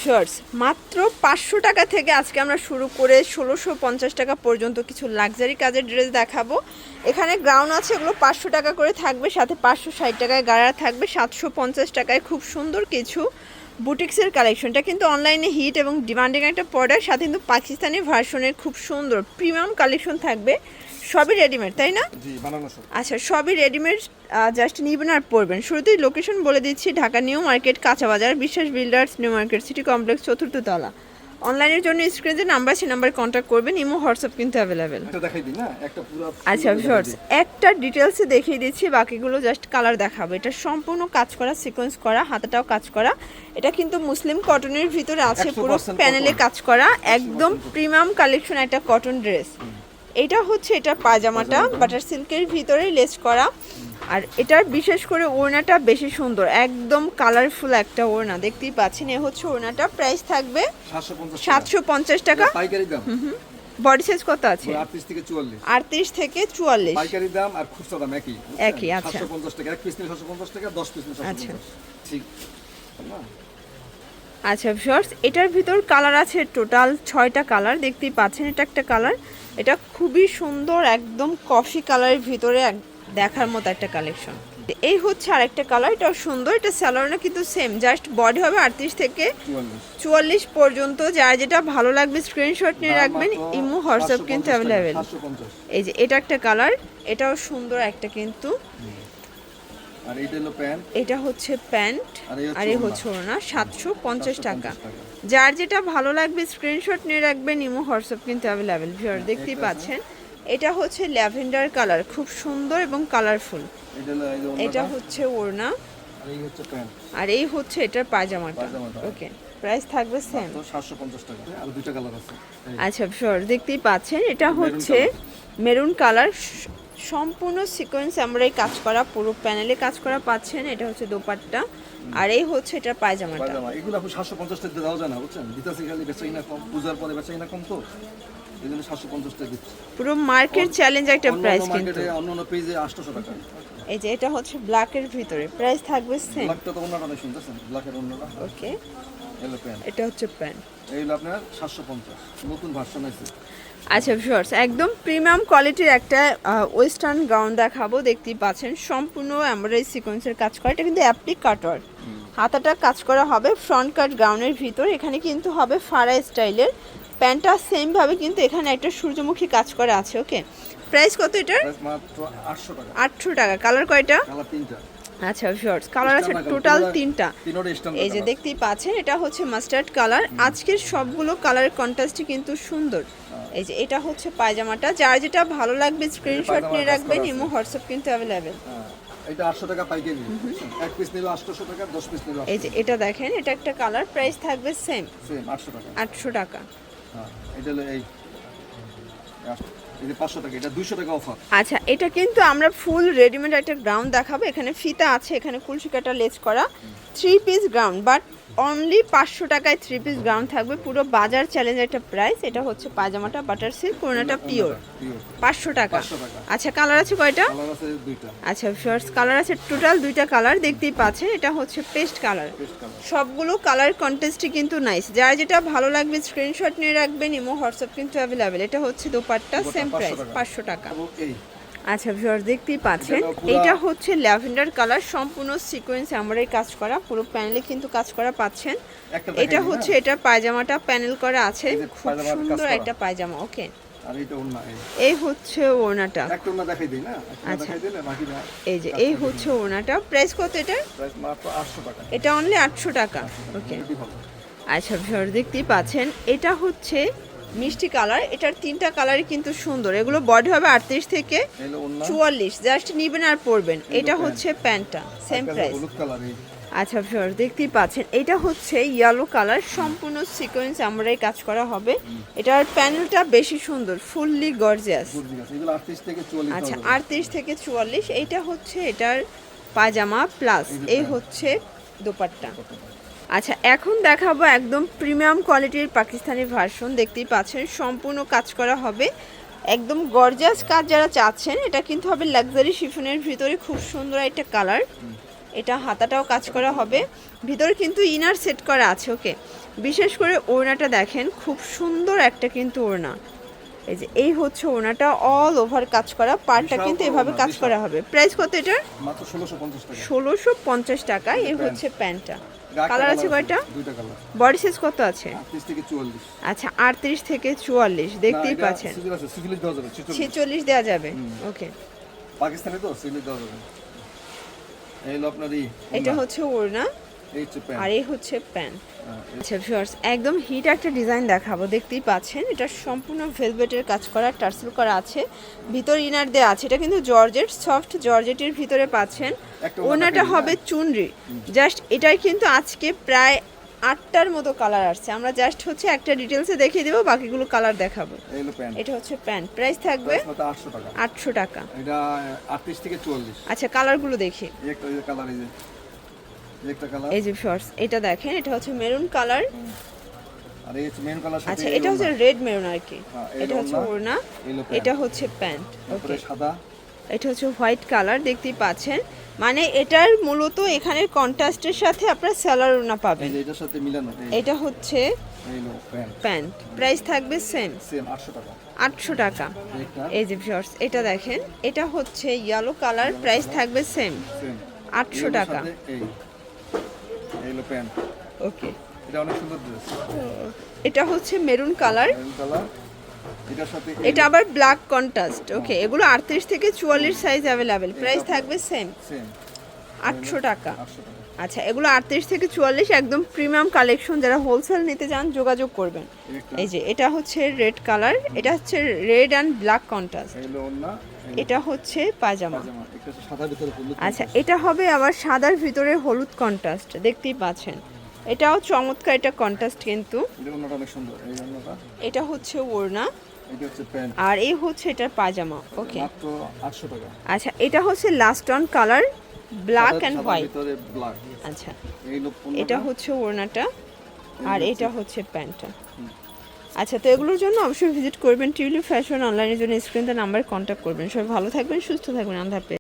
Shorts মাত্র 500 টাকা থেকে আজকে আমরা শুরু করে 1650 টাকা পর্যন্ত কিছু লাক্সারি কাজের ড্রেস দেখাবো। এখানে গ্রাউন্ড আছে, এগুলো 500 টাকা করে থাকবে, সাথে 560 টাকায় গাড়া থাকবে, 750 টাকায় খুব সুন্দর কিছু বুটিক্সের কালেকশনটা কিন্তু অনলাইনে হিট এবং ডিমান্ডিং একটা প্রোডাক্ট, সাথে কিন্তু পাকিস্তানি ভার্সনের খুব সুন্দর প্রিমিয়াম কালেকশন থাকবে। সবই রেডিমেড, তাই না? জি, বানানো সব। আচ্ছা, সবই রেডিমেড, জাস্ট নিবেন আর পরবেন। শুরুতেই লোকেশন বলে দিচ্ছি, ঢাকা নিউ মার্কেট, কাঁচা বাজার, বিশ্বাস builders, new market city complex, 4th তলা। অনলাইনের জন্য স্ক্রিনে নাম্বার আছে, নাম্বার কন্ট্যাক্ট করবেন। ইমো হোয়াটসঅ্যাপ কিন্তু অ্যাভেলেবেল। এটা দেখাই দিই না, একটা পুরো। আচ্ছা শর্টস একটা ডিটেলসে দেখিয়ে দিচ্ছি, বাকিগুলো জাস্ট কালার দেখাবো। এটা সম্পূর্ণ কাজ করা, সিকোয়েন্স করা, হাতাটাও কাজ করা। এটা কিন্তু মুসলিম কটনের ভিতরে আছে, পুরো প্যানেলে কাজ করা, একদম প্রিমিয়াম কালেকশন একটা কটন ড্রেস। এটা হচ্ছে এটার পায়জামাটা বাটার সিল্কের ভিতরে লেস করা, আর এটার বিশেষ করে ওড়নাটা বেশি সুন্দর, একদম কালারফুল একটা ওড়না দেখতেই পাচ্ছেন। এ হচ্ছে ওড়নাটা, প্রাইস থাকবে 750 টাকা পাইকারি দাম। বডি সাইজ কত আছে? 38 থেকে 44। 38 থেকে 44 পাইকারি দাম আর খুচরা দাম একই। আচ্ছা 750 টাকা, এক পিস নিলে 750 টাকা, 10 পিস নিলে 750। আচ্ছা ঠিক না? আচ্ছা ভিউয়ার্স, এটার ভিতর কালার আছে টোটাল 6টা কালার দেখতেই পাচ্ছেন। এটা একটা কালার, এটা খুবই সুন্দর, একদম কফি কালারের ভিতরে দেখার মতো একটা কালেকশন। এই হচ্ছে আরেকটা কালার, এটাও সুন্দর। এটা স্যালোনা কিন্তু সেম, জাস্ট বডি হবে 38 থেকে 44 পর্যন্ত। যার যেটা ভালো লাগবে স্ক্রিনশট নিয়ে রাখবেন, ইমো হোয়াটসঅ্যাপ কিন্তু অ্যাভেলেবেল। এই যে এটা একটা কালার, এটাও সুন্দর একটা কিন্তু। আর এইটা হলো প্যান্ট, এটা হচ্ছে প্যান্ট, আর এই হচ্ছে ওড়না, 750 টাকা। যার যেটা ভালো লাগবে স্ক্রিনশট নিয়ে রাখবেন, ইমো হোয়াটসঅ্যাপ কিন্তু অ্যাভেলেবেল। ভিউয়ার দেখতেই পাচ্ছেন, এটা হচ্ছে ল্যাভেন্ডার কালার, খুব সুন্দর এবং কালারফুল। এটা হচ্ছে ওড়না, আর এই হচ্ছে এটার পায়জামাটা। ওকে, প্রাইস থাকবে সেম 750 টাকা। আর দুইটা কালার আছে। আচ্ছা ভিউয়ার দেখতেই পাচ্ছেন, এটা হচ্ছে মেরুন কালার, সম্পূর্ণ সিকোয়েন্স আমরাই কাজ করা, পুরো প্যানেলে কাজ করা পাচ্ছেন। এটা হচ্ছে দোপাট্টা, আর এই হচ্ছে এটা পায়জামাটা। এগুলো আপনি 750 টাকা দেওয়া যায় না, বুঝছেন? দিতাছি খালি বেচাই না কম, পূজার পরে বেচাই না কম, তো এজন্য 750 টাকা দিচ্ছি। পুরো মার্কেট চ্যালেঞ্জ একটা প্রাইস কিন্তু। অন্য পেজে 800 টাকা। এই যে এটা হচ্ছে ব্ল্যাকের ভিতরে, প্রাইস থাকবে সেম। ব্ল্যাকটা তো অন্যটা নাই, শুনতেছেন? ব্ল্যাকের অন্যটা। ওকে, এলো প্যান্ট, এটা হচ্ছে প্যান্ট। এই হলো আপনার 750, নতুন ভার্সন আছে। আচ্ছা ভিউয়ার্স, একদম প্রিমিয়াম কোয়ালিটির একটা ওয়েস্টার্ন গাউন দেখাবো। দেখতেই পাচ্ছেন সম্পূর্ণ এমব্রয়ডারি সিকোয়েন্সের কাজ করা, এটা কিন্তু অ্যাপ্লিক কাটওয়ার, হাতাটা কাজ করা হবে ফ্রন্ট কাট গাউনের ভিতর। এখানে কিন্তু হবে ফারা স্টাইলের। প্যান্টটা সেম ভাবে কিন্তু এখানে একটা সূর্যমুখী কাজ করা আছে। ওকে, প্রাইস কত এটার? মাত্র 800 টাকা। 800 টাকা। কালার কয়টা? কালার 3টা। আচ্ছা ভিউয়ার্স, কালার আছে টোটাল 3টা। এই যে দেখতেই পাচ্ছেন, এটা হচ্ছে মাস্টার্ড কালার। আজকের সবগুলো কালারের কন্ট্রাস্টই কিন্তু সুন্দর। এই যে এটা হচ্ছে পায়জামাটা, যার যেটা ভালো লাগবে স্ক্রিনশট নিয়ে রাখবেন, ইমো হোয়াটসঅ্যাপ কিন্তু অ্যাভেলেবেল। এটা 800 টাকা পাইকারি, এক পিস নিলে 800 টাকা, 10 পিস নিলে 800। এই যে এটা দেখেন, এটা একটা কালার, প্রাইস থাকবে সেম 800 টাকা। 800 টাকা। হ্যাঁ, এটা হলো এই 500 টাকা, এটা 200 টাকা অফার। আচ্ছা, এটা কিন্তু আমরা ফুল রেডিমেড একটা গ্রাউন্ড দেখাবো। এখানে ফিতা আছে, এখানে কুলশি কাটা লেস করা 3 পিস গ্রাউন্ড, বাট অনলি 500 টাকায় 3 পিস গ্রাউন্ড থাকবে। পুরো বাজার চ্যালেঞ্জ একটা প্রাইস। এটা হচ্ছে পায়জামাটা বাটার সিল্ক, কোনাটা পিওর, 500 টাকা। আচ্ছা, কালার আছে কয়টা? কালার আছে 2টা। আচ্ছা ফার্স্ট কালার আছে টোটাল 2টা কালার দেখতেই পাচ্ছেন। এটা হচ্ছে পেস্ট কালার। সবগুলো কালার কন্টেস্টই কিন্তু নাইস। যার যেটা ভালো লাগবে স্ক্রিনশট নিয়ে রাখবেন, ইমো হোয়াটসঅ্যাপ কিন্তু অ্যাভেলেবেল। এটা হচ্ছে দোপাট্টা, সেম প্রাইস 500 টাকা। আচ্ছা ভিউয়ার্স দেখতেই পাচ্ছেন, এটা হচ্ছে ল্যাভেন্ডার কালার, সম্পূর্ণ সিকোয়েন্স আমরাই কাজ করা, পুরো প্যানেলে কিন্তু কাজ করা পাচ্ছেন। এটা হচ্ছে এটার পায়জামাটা প্যানেল করা আছে, খুব সুন্দর একটা পায়জামা। ওকে, আর এটা ওড়না, এই হচ্ছে ওড়নাটা। একটা ওড়না দেখাই দেই না, একটা দেখাই দিলে বাকিটা। এই যে এই হচ্ছে ওড়নাটা, প্রাইস কত এটা? প্রাইস মাত্র 800 টাকা। এটা অনলি 800 টাকা। ওকে, আচ্ছা ভিউয়ার দেখতেই পাচ্ছেন, এটা হচ্ছে মিষ্টি কালার। এটার 3টা কালারই কিন্তু সুন্দর। এগুলো বডি হবে 38 থেকে 44, জাস্ট নিবেন আর পরবেন। এটা হচ্ছে প্যান্টটা, সেম প্রাইস। আচ্ছা ভিউয়ার দেখতেই পাচ্ছেন, এটা হচ্ছে ইয়েলো কালার, সম্পূর্ণ সিকোয়েন্স আমরাই কাজ করা হবে। এটার প্যানেলটা বেশি সুন্দর, ফুললি গর্জিয়াস। আচ্ছা, 38 থেকে 44। এইটা হচ্ছে এটার পায়জামা প্লাস এই হচ্ছে দোপাট্টা। আচ্ছা, এখন দেখাবো একদম প্রিমিয়াম কোয়ালিটির পাকিস্তানি ভার্সন। দেখতেই পাচ্ছেন সম্পূর্ণ কাজ করা হবে, একদম গর্জিয়াস কাজ যারা চাচ্ছেন। এটা কিন্তু হবে লাক্সারি শিফনের ভিতরে, খুব সুন্দর একটা কালার। এটা হাতাটাও কাজ করা হবে, ভিতরে কিন্তু ইনার সেট করা আছে। ওকে, বিশেষ করে ওড়নাটা দেখেন, খুব সুন্দর একটা কিন্তু ওড়না। এই যে এই হচ্ছে ওড়নাটা, অল ওভার কাজ করা, পাড়টা বিশাল কিন্তু বড় এভাবে ওড়না, কাজ বিশাল। করা হবে। প্রাইস কত এটার? মাত্র 1650 টাকা। 1650 টাকা। এই প্যান্ট। হচ্ছে প্যান্টটা। এটা একটা কালার আছে কয়টা? দুইটা কালার। বডি সাইজ কত আছে? 38 থেকে 44। আচ্ছা, 38 থেকে 44, দেখতেই না, এটা পাচ্ছেন। সিভিল আছে, সিভিল দেওয়া যাবে 46। 46 দেওয়া যাবে। ওকে, পাকিস্তানে তো সিভিল দেওয়া যাবে। এই হলো আপনার এটা হচ্ছে ওড়না, এই হচ্ছে প্যান্ট। আর এই হচ্ছে প্যান্ট। হ্যাঁ, আচ্ছা ভিউয়ার্স, একদম হিট একটা ডিজাইন দেখাবো, দেখতেই পাচ্ছেন। এটা সম্পূর্ণ ভেলভেটের কাজ করা, টার্সেল করা আছে, ভিতর ইনার দেওয়া আছে। এটা কিন্তু জর্জেট, সফট জর্জেটের ভিতরে পাচ্ছেন। একটা ওড়নাটা হবে চুনরি। জাস্ট এটাই কিন্তু আজকে প্রায় 8টার মতো কালার আসছে। আমরা জাস্ট হচ্ছে একটা ডিটেলসে দেখিয়ে দেবো, বাকিগুলো কালার দেখাবো। এই হলো প্যান্ট। এটা হচ্ছে প্যান্ট, প্রাইস থাকবে প্রাইস মাত্র 800 টাকা। 800 টাকা। এটা 38 থেকে 44। আচ্ছা, কালারগুলো দেখি। এই একটা কালার, এই যে এই একটা কালার, এই যে ভিউয়ার্স, এটা দেখেন, এটা হচ্ছে মেরুন কালার। আর এই হচ্ছে মেরুন কালার সাথে আচ্ছা, এই এটা হচ্ছে ওড়না। রেড মেরুন আর কি। হ্যাঁ, এই এটা হচ্ছে ওড়না, ওড়না, এই হলো প্যান্ট। এটা হচ্ছে প্যান্ট। তারপরে ওকে, সাদা, এটা হচ্ছে হোয়াইট কালার, দেখতেই পাচ্ছেন। মানে এটার মূলত এখানের কন্ট্রাস্টের সাথে আপনারা স্যালার ওড়না এই পাবেন। যে এটার সাথে মিলানো। এটা হচ্ছে এই হলো প্যান্ট। প্যান্ট, প্রাইস থাকবে সেম সেম 800 টাকা। 800 টাকা। একটা এই যে ভিউয়ার্স, এটা দেখেন, এটা হচ্ছে ইয়েলো কালার, প্রাইস থাকবে সেম সেম 800 টাকা। এই এই হলো প্যান্ট। ওকে, এটা অনেক সুন্দর ড্রেস। এটা হচ্ছে মেরুন কালার, মেরুন কালার, এটার সাথে এটা আবার ব্ল্যাক কন্ট্রাস্ট। ওকে, এগুলো 38 থেকে 44 সাইজ অ্যাভেলেবেল, প্রাইস থাকবে সেম সেম 800 টাকা। 800 টাকা। আচ্ছা, এগুলো 38 থেকে 44, একদম প্রিমিয়াম কালেকশন। যারা হোলসেল নিতে চান যোগাযোগ করবেন। এই একটা, এই যে এটা হচ্ছে রেড কালার, এটা হচ্ছে রেড অ্যান্ড ব্ল্যাক কন্ট্রাস্ট। এই হলো ওড়না, এই এটা হচ্ছে পাজামা। পাজামা। একটা হচ্ছে সাদা ভিতরে হলুদ। আচ্ছা, এটা হবে আবার সাদার ভিতরে হলুদ কন্ট্রাস্ট, দেখতেই পাচ্ছেন। এটাও চমৎকার, এটা কন্ট্রাস্ট কিন্তু। এটা ওড়নাটা অনেক সুন্দর। এই ওড়নাটা, এটা হচ্ছে ওড়না, এটা হচ্ছে প্যান্ট। আর এই হচ্ছে এটার পাজামা। ওকে, মাত্র 800 টাকা। আচ্ছা, এটা হচ্ছে লাস্ট অন কালার, ব্ল্যাক সাদা- অ্যান্ড সাদার হোয়াইট। ভিতরে ব্ল্যাক। আচ্ছা, এই হলো এটা হচ্ছে ওড়নাটা, আর এটা হচ্ছে প্যান্টটা। আচ্ছা, তো এগুলোর জন্য অবশ্যই ভিজিট করবেন টিউলিপ ফ্যাশন অনলাইনের জন্য স্ক্রিনতে নাম্বার কন্ট্যাক্ট করবেন। সবাই ভালো থাকবেন, সুস্থ থাকবেন, আল্লাহ হাফেজ।